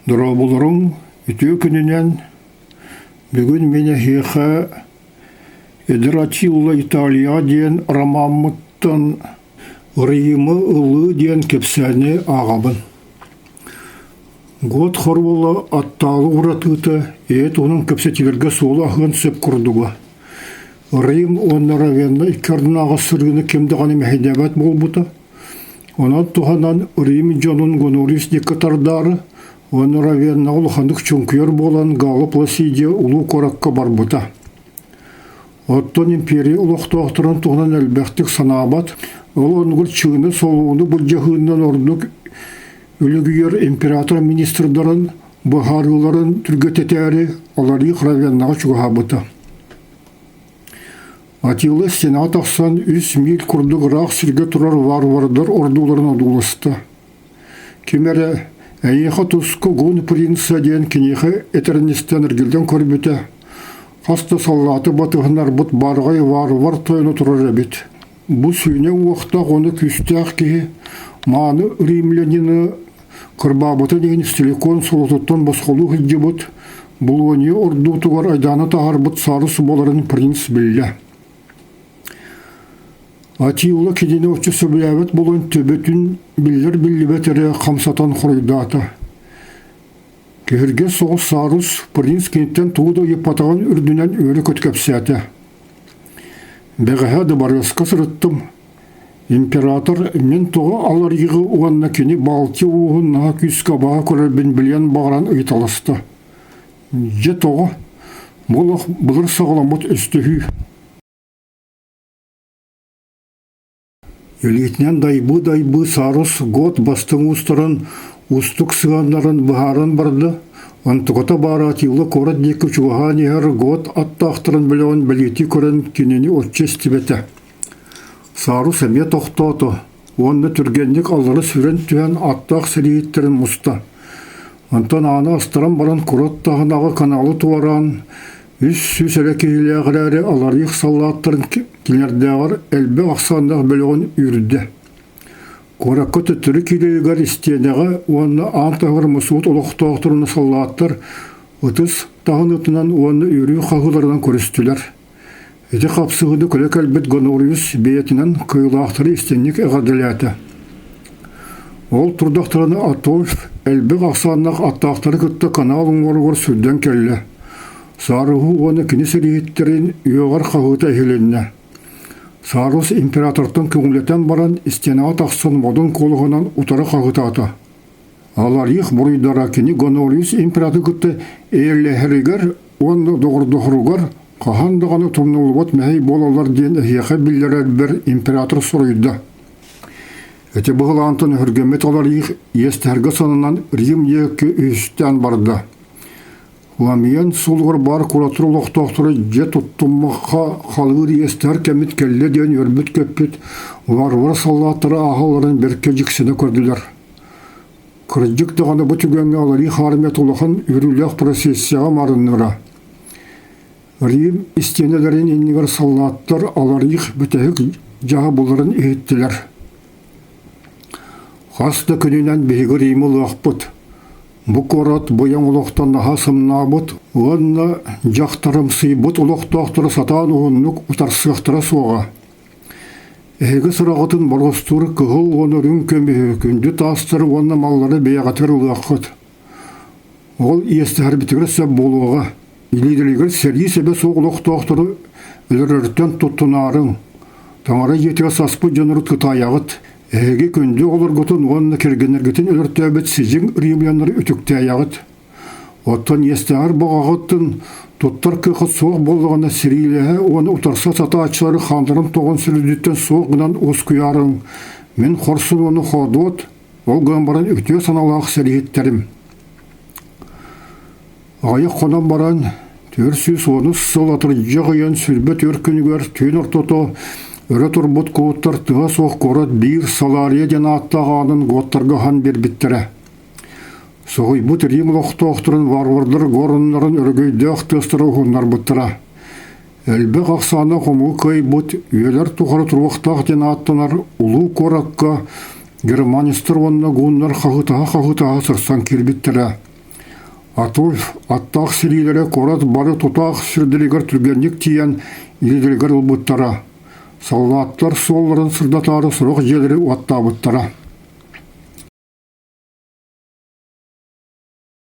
Дұрабылырың үтіе күнінен бүгін мені хеха Эдратилла Италия ден ромамыттан Римы ұлы ден кепсәне ағабын. Год хорвала атталы ұратыты, оның кепсәтелерге солы ағын сөп құрдуға. Рим оны равенна иккердің аға сүргіні кемдіғаны мәхедебәт бол бұта. Онан туғанан Рим жонын гонорис декатардары, оны равенна ұлғандық чүнкер болан Галы Пласидия ұлы коракка бар бұта. Оттон империя ұлықтуақтырын туғанан әлбәқтік санабат, ол оңғыр чығыны солуыны бұл жағынан ордық үлігүйер император министрдарын, бұхарыларын түргететәрі олары равеннаға чуға бұта. Атилы сенат ақсан 3 мил күрдік рақ сірге тұрар варвардар ордуларын адулысты. Кемері әйеға тұсқы ғын принца ден кенеғі әтеріністен іргілден көрбіті. Қасты саллаты батығынар бұт барғай варвар тойыны тұрар әбет. Бұл сүйінен уақта ғыны күстіғ кейі маны римлянины қырбабыты деген стеликон солытыттан басқолу ғыджы бұт. Бұл өне орду тұғар айданы тағар бұт сарысы боларын принц білі. Атилла кедені өтчі сөбіләвет болын төбетін білдер-білдібет әрі қамсатан құрайдаты. Кехірге соғыз сарыс принц кенттен туыда епатаған үрдінен өрі көткәпсәті. Бәғіғады барысқа сұрыттым. Император мен тоғы алар еғі уанна кені балти уғынна күсқа баға көрербін білен бағыран ұйталысты. Же тоғы бұлыр сағаламыт үстігі. Елетінен дайбы сарыс год бастың ұстырын, ұстық сығандарын бұхарын барды. Антығыта бар Атилла корат декі чуған егер год аттақтырын білуін білеті көрін кенені отчес тібеті. Сарыс әме тоқтаты, онды түргендік алары сүрен түйен аттақ сәрейеттерін мұста. Антан аны астыран баран корат тағынағы каналы туаран, үс сүс әрекейлі ағырәрі аларық саллаттырын келердеғар әлбі ақсандақ білуін үрді. Коракқа түттірі келелігер істенеға оны антағыр мұсуыт олықтауқтырыны саллаттыр, ұтыс тағын ұтынан оны үрі қағыларынан көрістілер. Әді қапсығыды көлік әлбет гонориус бейетінен көйлақтыры істенік әғаділәті. Ол тұрдақтырыны Атольф әлбі ақсандақ аттақтары күтті каналың орғыр сүрден келі. Сарығы оны кенесі рейеттерін үйеғар қағыта әйеленіне. Сарыс императортың көңілетен баран істенеға тақсын модын қолығынан ұтары қағытаты. Алар еқ бұрыдара кені Гонориус император күтті әйелі оны доғырдығыруғар қағандығаны тұрнылуғат мәй болалар ден әйеқі білдерер бір император сұрыйды. Әте бұғылантын үргемет алар еқ естәргі санынан Рим екі үстен барды. Ламиян солғыр бар куратурулық тоқтыры же тұттымыққа қалғыр естер кәмет кәлі ден өрбіт көппет варвар саллаттыры ағаларын берке жіксіні көрділер. Күрджік дұғаны бұ түгенге алары қармет ұлықын үрілік процессияға марынныра. Рим істенелерін енігер саллаттыр аларық бүтәйік жаға бұларын еттілер. Қасты күнінен бейгі Римі лұқпыт. Бұ корат бұян ұлықтан наға сымна бұт, ұғынна жақтарым сый бұт ұлықтақтыры сатан ұғынлық ұтарсықтыра соға. Әйгі сұрағытын барғыстыры күғыл оны рүн көмі күнді тастыры оны маллары бейғатыр ұлаққыт. Ол есті әрбітігір сөп болуға, илейділігір сәргі себе соқ ұлықтақтыры үлірірттен тұттынарын, таңары етігі саспы жанырыт күтаяғыт. Әйге күнді олар ғытын онына кергенергетін өлірті әбет сізің римляныр үтікті аяғыт. Оттан естәғір бағағыттын тұттар кіқыт соқ болғаны сірейлігі оны ұтарса сата ачылары қандырын тоғын сүрдеттен соғынан ұс күярың. Мен қорсын оны қодуыт, ол ғамбаран үктіе саналақ сәрейеттерім. Айық қонан баран, төрсіз оны сылатыр жағыян сүрбет өркінігер түйін ұртото, өрі тұрбұт қуыттар тұға соқ қорат бір салария ден аттағанын ғоттарға хан бербіттірі. Соғый бұт Рим лоқтоқтырын варвардар ғорынларын өргейді ақтыстыры ғынлар бұттыра. Әлбі қақсаны қомығы көй бұт, үйелер тұқыры тұрвақтақ ден аттанар ұлу қораққа Германистер онына ғынлар қағытаға сырсан кербіттірі. Атуф аттақ сирилері корат бары тутақ сүрділігер түргенлік тиян илділігер ұлбыттара. Саллаттар солларын сырдатары сұрақ желері уаттабыттара.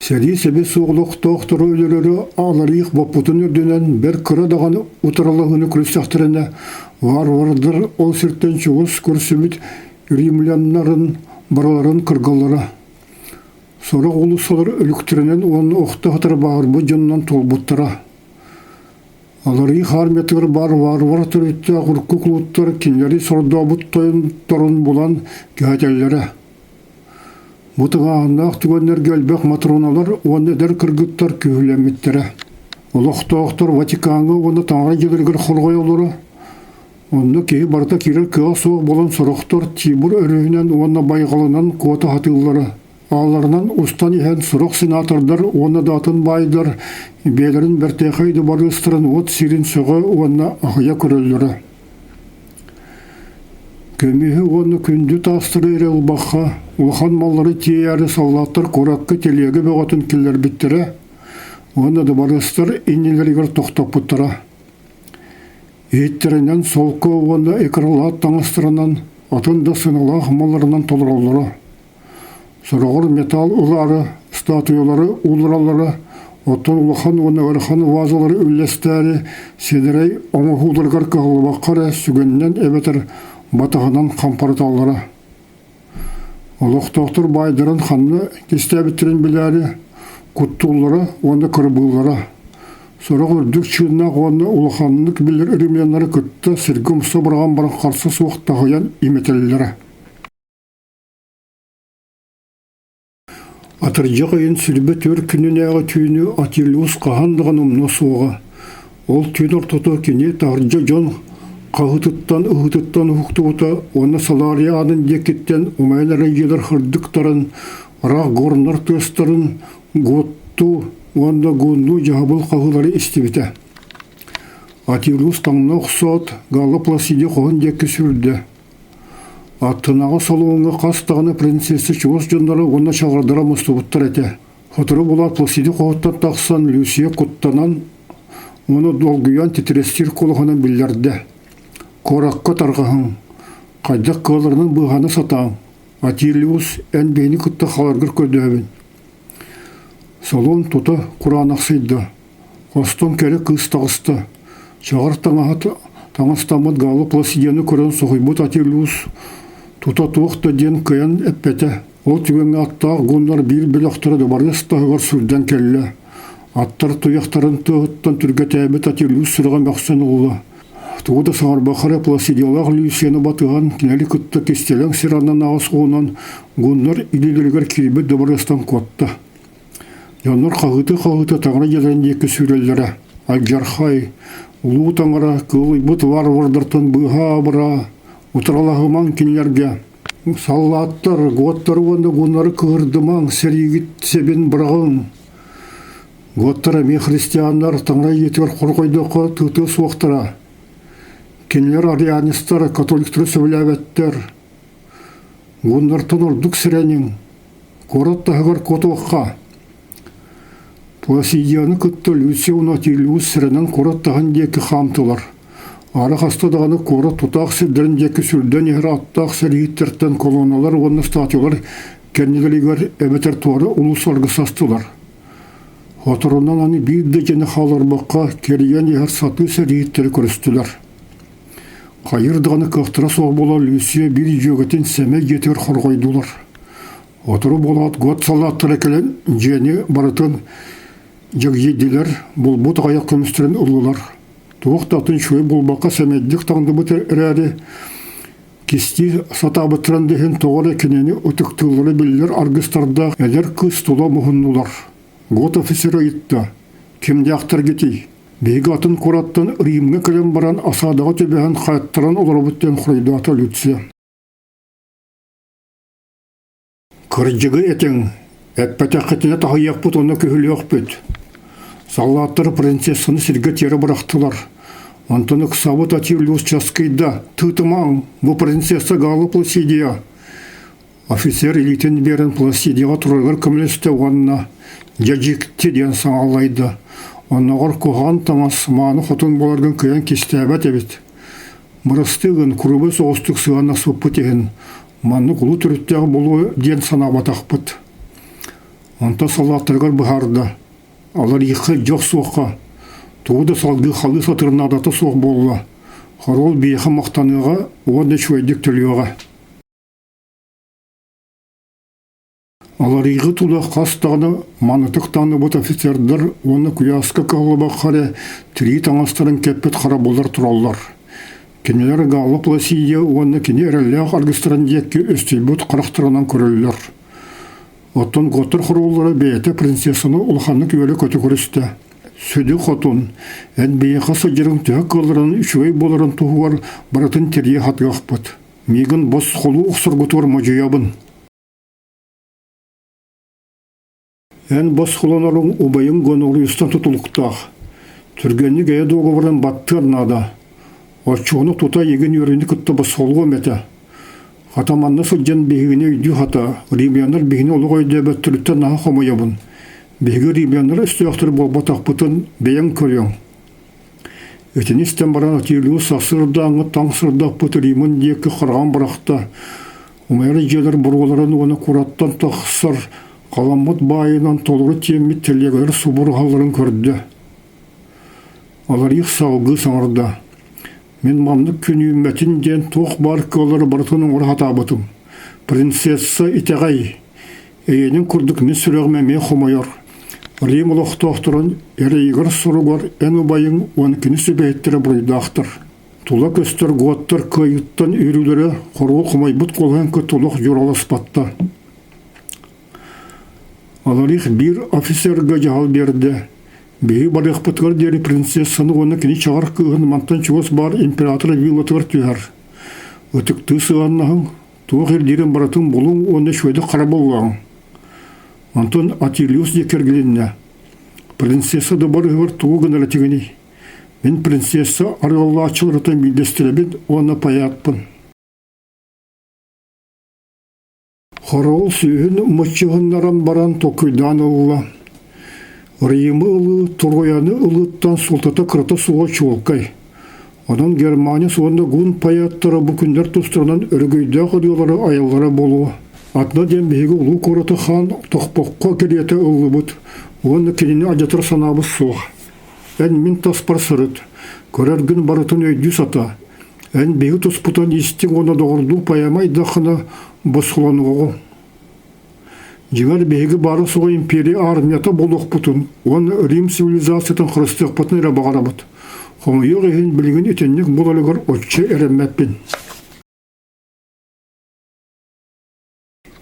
Сәди сәбе соғылық тоқтыры өлелері аларық баппутын үрдінен бір кыра дағаны ұтыралығыны күрістақтырына вар-вардыр ол сірттен чуғыз көрсіміт римляннарын бараларын кыргалары. Сорақ олысалар өліктірінен оны оқты қатар бағырбы жонынан толбыттара. Аларық арметігір бар-вар түретті ағырқы құлыттар кенлері сордабыт тойын торын болан кәтелері. Бұтыға аңнақ түгенлер гөлбек матроналар оны дәр кіргіттар күйілеметтері. Олықтақтар Ватиканғы оны таңға желіргір құрғай олары. Оны кейі барда керер кіға соғы болан сұрақтар Тибур өрігінен оны байғалынан қуаты хатылары. Аларынан ұстан ехен сұрық сенатордар оны датын байдар, белерін бәртеқайды барыстырын от сирин соғы оны ағыя көрелері. Көмегі оны күнді тастыры әрі ұлбаққа, ұлған маллары тияры саллаттар қораққы телегі бөғатын келер біттірі, оны да барыстыр инелерігер тоқтап бұттыра. Еттерінен солқы оны экралат таңыстырынан, атында сынылақ малларынан толыраулары. Сұрағыр металл ұлары, статуялары, ұлыралары, оттан ұлған оны өрхан вазалары үллестәрі, седірей омығудырғар қағылбаққары сүгеннен әбетір батағынан қампарталары. Олықтақтыр байдырын қанны кестәбіттерін біләрі, құттулары, оны кірбулары. Сұрақ үрдік чыннақ оны ұлғанлық білір римлянлары күтті сіргім собырған барын қарсы суықтағыян иметелілері. Атыржақ айын сүлбі төр күнін әғы түйіні Атилиус қағандығын ұмны суға. Ол түйін ортоты кене тағыржа жон қағытыттан ұхты ұта, оны салария адын декеттен ұмайлары елір қырдықтарын, рақ ғорынар төстарын, ғотту, онда ғонду жағабыл қағылары істебеті. Атилиус таңна ұқсат, ғалы пласиде қоғын декі сүрді. Аттынағы салуынға қастағыны принцессы чуыз жондары оны шағырдыра мұстыбыттар әте. Хотыры болар пласиде қоғыттан тақсан Люсия құттанан, оны долгүйан титрестер қолығынан білдерді. Кораққа тарғағын, қайдақ қаларының бұғаны сатаң. Атилиус ән бейні күтті қаларғыр көрді әбін. Салуын тұты құран ақсайды. Қостон кәрі қыз тағысты. Шағыр таңыстамыд ғалы пласидені көрін соғайбыт Атилиус тута туықты ден күйен әппеті. Ол түгенге аттақ ғонлар бір ақтырады барыс тағығар сүрден кәлі. Аттар тұяқтарын тұғыттан түрге тәбет Атилиус сұрған бақсын ұлы. Туғыда сағар бақыры пласидиялақ Люсияны батыған кенелі күтті кестелің сираннан ағыс ғонан ғонлар илелергер керебет дабарыстан қотты. Янлар қағыты тағыра елен екі сүрелері. Алжархай, ұлу таңыра, кылы бұт вар-вардыртын бұға бұра, ұтыралағыман кенелерге. Саллаттар, ғоттар онда ғонлары кығырдыман, сәрегіт себен бірағын. Ғоттар әме христиандар таңыра етер қорғайдықы тұты суақтыра. Кенелер арианистар, католиктары сөйләбеттер. Ғонлар тұнырдық сіренің, қорат тағығар котуаққа. Пласидияны күтті Люсия Атилиус сірінен қораттаған декі қамтылар. Ары қастадағаны қорат тұтақ сілдерін декі сүрден егір аттақ сәргеттерттен колоналар, оны статиялар кәнегілігер әбетер туары ұлысарғы састылар. Хотырынан аны бірді жені қалар баққа кереген егір саты сәргеттері көрістілер. Қайырдығаны қақтыра соғы бола Люсия бір жөгетін сәме етер қорғайдылар. Отыры болат год салаттыр әкелен жені барытын жегеділер, бұл бұт аяқ көмістерін ұлылар. Туықтатын шөй болбаққа сәмәддік таңды бұт әрі кесті сата бұттыран деген тоғыр әкенені ұтықтылары білілер арғыстарда әлер күз тұла мұхыннулар. Год офисері айтты, кемде ақтар кетей. Бейгі атын қораттан Римге кілем баран асадағы төбеген қайттыран олар бұттен құрайды ата Люция. Кырджығы әтің, әппәтәқетіне тағаяқ бұт, оны көхілі өқпет. Саллаттар принцессаны сірге тері бірақтылар. Антоны қысабыт Атилиус часкайда, тұтымаң, бұл принцесса ғалы Пласидия. Офицер елейтен берін Пласидияға тұрарғар көмілесті оғанына. жажикти ден саңалайды. Оннағар коған тамас маны хотун боларган кыян кистәбәт эбит. Мырыстыгын курубы соғыстық сығана сұппы теген. Манны құлы түріттегі болуы ден санабатақпыт. Онта салаттырғар бұхарды. Алар иқы жоқ соққа. Туғыда салғы қалы сатырын адаты соқ болуы. Харол бейхі мақтаныға, оғанда шөйдік түліуға. Алар иғы туда қастағыны манытықтаны бұт офицердер, оны күясқы қағылыба қаре тірі таңастарын кеппет қара болар тұралар. Кенелер ғалып ласия, оны кене әрәліғ аргыстыран екке өстейбіт қарақтырынан көрілілер. Оттон ғоттыр құрулары бейті принцессаны ұлханны күйелі көті көрісті. Сөді қотын, ән бейіға садерін түйі қылырын үшуей боларын тұғығар баратын терие хатғақ бұд. Мегін бос қолу ұқсырғытуар мажиябын. Ән бос қоланарын ұбайын ғонуғыр үстан тұтылықтақ. Түргенні гәйе доғывырын баттырнада. Очуыны тута еген өріні күтті бос қолғы мәті. Хатаманны сұджан бейгіне үйді хата, римляндар бейгіне олы қойды бәттірітті наға қомайабын. Бейгі римляндар үстіяқтыр болбатақ бұтын бейін көрген. Өтіністен баран атиылығы сасырдаңы таңсырдақ бұты римін декі қырған бірақта. Умайры желер бұрғыларын оны құраттан тақсыр, қаламыт байынан толыры теммет телегілер субыр қаларын көрді. Алар иқ сауғы саңырда. Мен мамлык күні мәтін ден тоқ бар көлері бартының ұры хатабытым. Принцесса итеғай. Әйенің күрдік мен сүрегіме мен қомайыр. Рим ұлық тоқтырын әрейгір сұрығар ән ұбайың оны күні сөбәйттері бұрайдақтыр. Тула көстер ғоттыр көйіттен үйрілері қору қомай бұт қолған көтулық жұралы спатта. Аларих бір офицерға жағал берді. Бейі барық бұтығыр дері принцессаны оны кені чағар күйін мантан чуыз бар императоры вилатығыр түйір. Өтікті сығаннағын, туық ердерін баратын болуң оны шөйді қара болуғын. Антон Атилиус декергілінне. Принцесса да барығыр туығын әртігіні. Мен принцесса арғалла ачылырытын білдестіребен оны паятпын. Хорол сүйін мұтчығынларан баран токүйдан ұлла. Римы ұлы, Трояны ұлыттан сұлтата қырата суға чуылқай. Онан Германия суғында ғын паяттары бүкіндер тұстырынан өргейді қыдылары аялары болуы. Атна дембегі ұлы қораты хан тоқпаққа кереті ұлы бұд. Оны кенені ажатыр санабыз суға. Ән мен таспар сырыт. Көрер күн барытын өйді сата. Ән бегі тұспұтан естің оны доғырду паямай дақына босқылануғы. Жеңер бейгі бары суға империя армията болуқ бұтын. Оны Рим цивилизациятын қырыстық бұтын әрі бағара бұд. Қомайық ехін білген етеннік болалығыр отчы әріммәппен.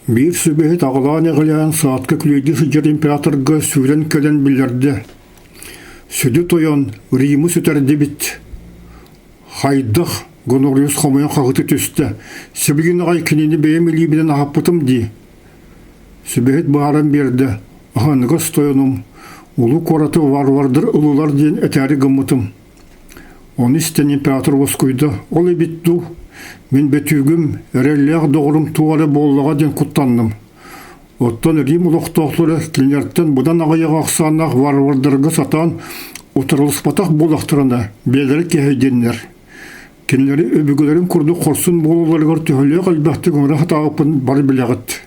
Бір сөбейт ағылан әғілян саатқа күлейді жер императорға сөйлен кәлен білерді. Сөді тойан Римы сөтерді бит. Хайдық Гонориус қомайын қағыты төсті. Сөбілген ағай кенені беймелі біден ағап бұтым дей. Сөбейт бағаран берді. Ағанығы стойыным. Улы қораты варвардыр ұлылар ден әтәрі ғымытым. Оны істен император оскойды. Ол ебетту. Мен бетүйгім, әрелләғ доғырым туғары болыға ден құттанным. Оттан Рим ұлықтақлары кенерттен бұдан ағайық ақсанақ варвардырғы сатан отырылыспатақ болақтырына белері кәйденлер. Кенелері өбігілерін күрді қорсын болуларығыр түйілі қалбақты көңірі хатағыпын бар білеғіт.